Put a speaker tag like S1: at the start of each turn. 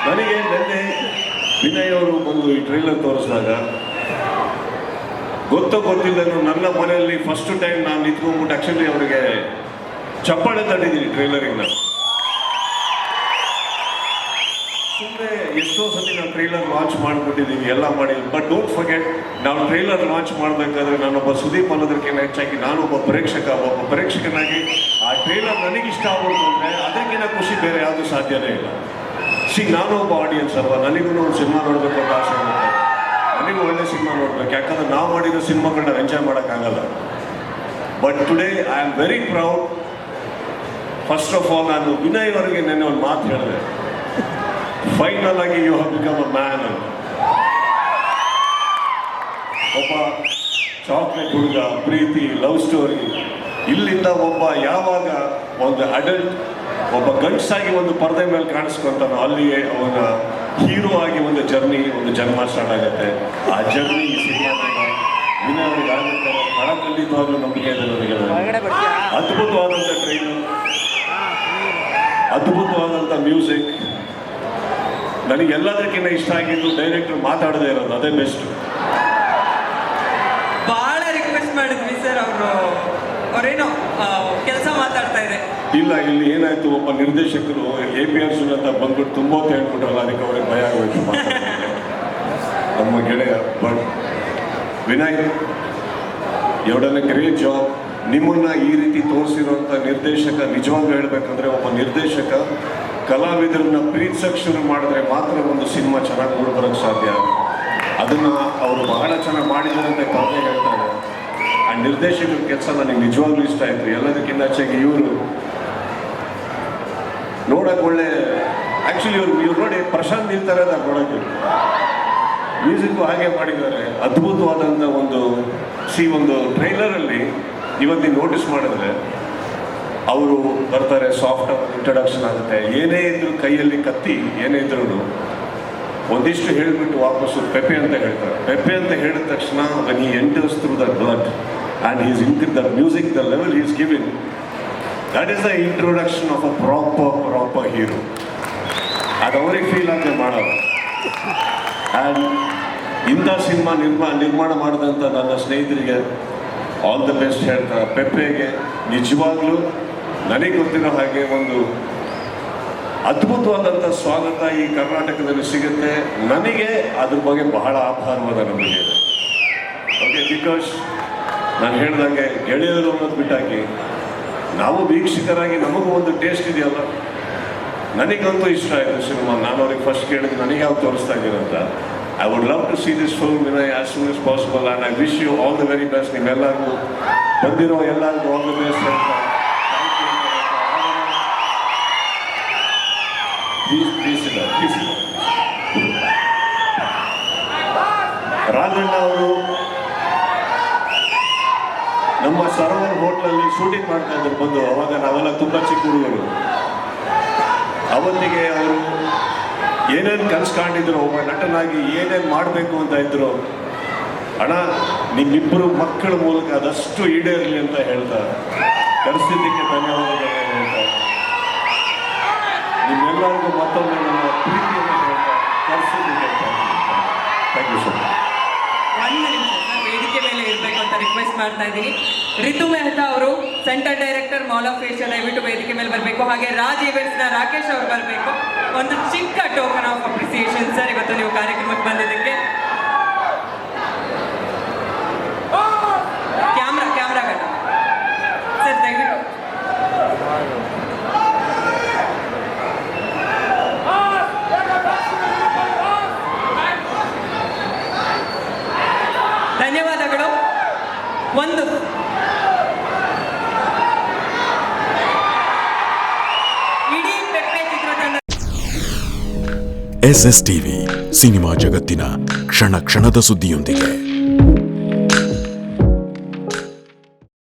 S1: ನನಗೆ ನಿನ್ನೆ ವಿನಯ್ ಅವರು ಬಂದು ಈ ಟ್ರೈಲರ್ ತೋರಿಸಿದಾಗ ಗೊತ್ತಿಲ್ಲದೇನು ನನ್ನ ಮನೆಯಲ್ಲಿ ಫಸ್ಟ್ ಟೈಮ್ ನಾನು ನಿಂತ್ಕೊಂಡ್ಬಿಟ್ಟು ಆ್ಯಕ್ಚುಲಿ ಅವರಿಗೆ ಚಪ್ಪಾಳೆ ತಟ್ಟಿದ್ದೀನಿ ಟ್ರೈಲರಿಂದ. ಸುಮ್ಮನೆ ಎಷ್ಟೋ ಸತಿ ನಾವು ಟ್ರೈಲರ್ ಲಾಂಚ್ ಮಾಡಿಬಿಟ್ಟಿದ್ದೀವಿ, ಎಲ್ಲ ಮಾಡಿ. ಬಟ್ ಡೋಂಟ್ ಫರ್ಗೆಟ್, ನಾವು ಟ್ರೈಲರ್ ಲಾಂಚ್ ಮಾಡಬೇಕಾದ್ರೆ ನಾನೊಬ್ಬ ಸುದೀಪ್ ಅನ್ನೋದಕ್ಕಿಂತ ಹೆಚ್ಚಾಗಿ ನಾನೊಬ್ಬ ಪ್ರೇಕ್ಷಕನಾಗಿ ಆ ಟ್ರೈಲರ್ ನನಗಿಷ್ಟ ಆಗೋದು ಅಂದರೆ ಅದಕ್ಕಿಂತ ಖುಷಿ ಬೇರೆ ಯಾವುದು ಸಾಧ್ಯನೇ ಇಲ್ಲ. ನಾನು ಒಬ್ಬ ಆಡಿಯನ್ಸ್ ಅಲ್ವಾ, ನನಗೂ ಒಂದು ಸಿನಿಮಾ ನೋಡಬೇಕು ಅಂತ ಆಸೆ ಇರುತ್ತೆ. ನನಗೂ ಒಳ್ಳೆ ಸಿನಿಮಾ ನೋಡ್ಬೇಕು, ಯಾಕಂದ್ರೆ ನಾವು ಮಾಡಿರೋ ಸಿನಿಮಾಗಳನ್ನ ಎಂಜಾಯ್ ಮಾಡೋಕ್ಕಾಗಲ್ಲ. But today I am very proud. First of all ನಾನು ವಿನಯ್ ಅವರಿಗೆ ನೆನ್ನೆ ಒಂದು ಮಾತು ಹೇಳಿದೆ, ಫೈನಲ್ ಆಗಿ you have become a man ಅಂತ. ಒಬ್ಬ ಚಾಕ್ಲೇಟ್ ಹುಡುಗ, ಪ್ರೀತಿ, ಲವ್ ಸ್ಟೋರಿ, ಇಲ್ಲಿಂದ ಒಬ್ಬ ಯಾವಾಗ ಒಂದು ಅಡಲ್ಟ್ ಒಬ್ಬ ಗಂಡಸಾಗಿ ಒಂದು ಪರದೆ ಮೇಲೆ ಕಾಣಿಸ್ಕೊಂತಾನೋ ಅಲ್ಲಿಗೆ ಅವನ ಹೀರೋ ಆಗಿ ಒಂದು ಜರ್ನಿ, ಒಂದು ಜನ್ಮ ಸ್ಟಾರ್ಟ್ ಆಗುತ್ತೆ. ಆ ಜರ್ನಿ ಈ ಸಿನಿಮಾದಾಗ ವಿನಯ್ ಅವ್ರಿಗೆ ಆಗುತ್ತೆ. ಬಹಳ ಖಂಡಿತವಾಗ್ಲೂ ನಂಬಿಕೆ ಇದೆ ನನಗೆ. ಅದ್ಭುತವಾದಂಥ ಟ್ರೈಲರ್, ಅದ್ಭುತವಾದಂಥ ಮ್ಯೂಸಿಕ್. ನನಗೆ ಎಲ್ಲದಕ್ಕಿಂತ ಇಷ್ಟ ಆಗಿದ್ದು ಡೈರೆಕ್ಟರ್ ಮಾತಾಡದೇ ಇರೋದು, ಅದೇ ಬೆಸ್ಟ್.
S2: ಬಹಳ ರಿಕ್ವೆಸ್ಟ್ ಮಾಡಿದ್ವಿ ಸರ್, ಅವರೇನೋ ಕೆಲಸ ಮಾತಾಡ್ತಾ ಇದೆ.
S1: ಇಲ್ಲ, ಇಲ್ಲಿ ಏನಾಯ್ತು, ಒಬ್ಬ ನಿರ್ದೇಶಕರು APR ಸುನಂತ ಬಂದ್ಬಿಟ್ಟು ತುಂಬ ಹೇಳ್ಬಿಟ್ರಲ್ಲ, ಅದಕ್ಕೆ ಅವ್ರಿಗೆ ಭಯ ಆಗೋಯ್ತು ನಮ್ಮ ಗೆಳೆಯ. But Vinay, you done a great job. ನಿಮ್ಮನ್ನ ಈ ರೀತಿ ತೋರಿಸಿರುವಂಥ ನಿರ್ದೇಶಕ, ನಿಜವಾಗ್ಲೂ ಹೇಳ್ಬೇಕಂದ್ರೆ ಒಬ್ಬ ನಿರ್ದೇಶಕ ಕಲಾವಿದರನ್ನ ಪ್ರೀತಿಸಕ್ಕೆ ಶುರು ಮಾಡಿದ್ರೆ ಮಾತ್ರ ಒಂದು ಸಿನಿಮಾ ಚೆನ್ನಾಗಿ ಮೂಡಿಬರೋಕ್ಕೆ ಸಾಧ್ಯ. ಅದನ್ನು ಅವರು ಬಹಳ ಚೆನ್ನಾಗಿ ಮಾಡಿದ್ದಾರೆ ಅಂತ ಕಥೆ ಹೇಳ್ತಾರೆ. ಆ ನಿರ್ದೇಶಕರ ಕೆಲಸ ನನಗೆ ನಿಜವಾಗ್ಲೂ ಇಷ್ಟ ಆಯಿತು. ಎಲ್ಲದಕ್ಕಿಂತ ಹೆಚ್ಚಾಗಿ ಇವರು ನೋಡೋಕೆ ಒಳ್ಳೆ, ಆ್ಯಕ್ಚುಲಿ ಇವ್ರು ನೋಡಿ ಪ್ರಶಾಂತ್ ನಿಲ್ತಾರೆ ಅಂತ ನೋಡೋಕ್ಕೆ. ಮ್ಯೂಸಿಕ್ಕು ಹಾಗೆ ಮಾಡಿದ್ದಾರೆ, ಅದ್ಭುತವಾದಂಥ ಒಂದು ಟ್ರೈಲರಲ್ಲಿ ಇವತ್ತು ನೀವು ನೋಟಿಸ್ ಮಾಡಿದ್ರೆ ಅವರು ಬರ್ತಾರೆ, ಸಾಫ್ಟ್ ಇಂಟ್ರಡಕ್ಷನ್ ಆಗುತ್ತೆ. ಏನೇ ಇದ್ರು ಕೈಯಲ್ಲಿ ಕತ್ತಿ ಏನೇ ಇದ್ರೂ ಒಂದಿಷ್ಟು ಹೇಳಿಬಿಟ್ಟು ವಾಪಸ್ಸು ಪೆಪ್ಪೆ ಅಂತ ಹೇಳ್ತಾರೆ. ಪೆಪ್ಪೆ ಅಂತ ಹೇಳಿದ ತಕ್ಷಣ when he enters through the blood and he's into the music, the level he's given, that is the introduction of a proper hero. ಅದು ಅವ್ರಿಗೆ ಫೀಲ್ ಆಗದೆ ಮಾಡೋದು. ಆ್ಯಂಡ್ ಇಂಥ ಸಿನಿಮಾ ನಿರ್ಮಾಣ ಮಾಡಿದಂಥ ನನ್ನ ಸ್ನೇಹಿತರಿಗೆ ಆಲ್ ದ ಬೆಸ್ಟ್ ಹೇಳ್ತಾರೆ. ಪೆಪ್ಪೆಗೆ ನಿಜವಾಗ್ಲೂ ನನಗೆ ಗೊತ್ತಿರೋ ಹಾಗೆ ಒಂದು ಅದ್ಭುತವಾದಂಥ ಸ್ವಾಗತ ಈ ಕರ್ನಾಟಕದಲ್ಲಿ ಸಿಗುತ್ತೆ. ನನಗೆ ಅದ್ರ ಬಗ್ಗೆ ಬಹಳ ಆಭಾರವಾದ ನಂಬಿಕೆ ಇದೆ. ಓಕೆ, ಬಿಕಾಸ್ ನಾನು ಹೇಳ್ದಂಗೆ ಗೆಳೆಯರು ಅನ್ನೋದು ಬಿಟ್ಟಾಕಿ ನಾವು ವೀಕ್ಷಕರಾಗಿ ನಮಗೂ ಒಂದು ಟೇಸ್ಟ್ ಇದೆಯಲ್ಲ. ನನಗಂತೂ ಇಷ್ಟ ಆಯಿತು ಸಿನಿಮಾ. ನಾನು ಅವ್ರಿಗೆ ಫಸ್ಟ್ ಕೇಳಿದ್ದು ನನಗೆ ಯಾವ್ದು ತೋರಿಸ್ತಾ ಇದ್ದೀರಂತ. I would love to see this film Vinay as soon as possible. And I wish you all the very best. ನಿಮ್ಮೆಲ್ಲರಿಗೂ ಬಂದಿರೋ ಎಲ್ಲರಿಗೂ ಆಲ್ ದ ಬೆಸ್ಟ್ ಅಂತ. ರಾಜಣ್ಣ ಅವರು ನಮ್ಮ ಸರೋವರ್ ಹೋಟ್ಲಲ್ಲಿ ಶೂಟಿಂಗ್ ಮಾಡ್ತಾ ಇದ್ರು ಬಂದು. ಅವಾಗ ನಾವೆಲ್ಲ ತುಂಬ ಚಿಕ್ಕ ಹುಡುಗರು. ಅವತ್ತಿಗೆ ಅವರು ಏನೇನು ಕನಸು ಕಾಣಿದ್ರು, ಒಬ್ಬ ನಟನಾಗಿ ಏನೇನು ಮಾಡಬೇಕು ಅಂತ ಇದ್ರು. ಅಣ್ಣ, ನಿಮ್ಮಿಬ್ಬರು ಮಕ್ಕಳ ಮೂಲಕ ಅದಷ್ಟು ಈಡೇರಲಿ ಅಂತ ಹೇಳ್ತಾರೆ. ಕರೆಸಿದ್ದಕ್ಕೆ ಧನ್ಯವಾದಗಳು ಹೇಳ್ತಾರೆ. ನಿಮ್ಮೆಲ್ಲರಿಗೂ ಮತ್ತೊಮ್ಮೆ ನನ್ನ ಪ್ರೀತಿಯನ್ನು ಹೇಳ್ತಾರೆ. ಕರೆಸಿದ್ದಕ್ಕೆ ಥ್ಯಾಂಕ್ ಯು ಸೊ ಮಚ್.
S2: ಒಂದು ನಿಮಿಷ ಸರ್, ವೇದಿಕೆ ಮೇಲೆ ಇರಬೇಕು ಅಂತ ರಿಕ್ವೆಸ್ಟ್ ಮಾಡ್ತಾ ಇದ್ದೀನಿ. ರಿತು ಮೆಹ್ತಾ ಅವರು, centre director, mall of Asia, ದಯವಿಟ್ಟು ವೇದಿಕೆ ಮೇಲೆ ಬರಬೇಕು. ಹಾಗೆ ರಾಜ್ ಈವೆಂಟ್ಸ್ನ ರಾಕೇಶ್ ಅವರು ಬರಬೇಕು. ಒಂದು ಚಿಕ್ಕ ಟೋಕನ್ ಆಫ್ ಅಪ್ರಿಸಿಯೇಷನ್ ಸರ್, ಇವತ್ತು ನೀವು ಕಾರ್ಯಕ್ರಮಕ್ಕೆ ಬಂದಿದ್ದಕ್ಕೆ. ಕ್ಯಾಮ್ರಾಗಳ ಸರ್ ದಯವಿಟ್ಟು. ಧನ್ಯವಾದಗಳು. ಒಂದು ಇಡೀ ಪೆಪ್ಪೆ ಚಿತ್ರತಂಡ.
S3: SSTV ಸಿನಿಮಾ ಜಗತ್ತಿನ ಕ್ಷಣ ಕ್ಷಣದ ಸುದ್ದಿಯೊಂದಿಗೆ.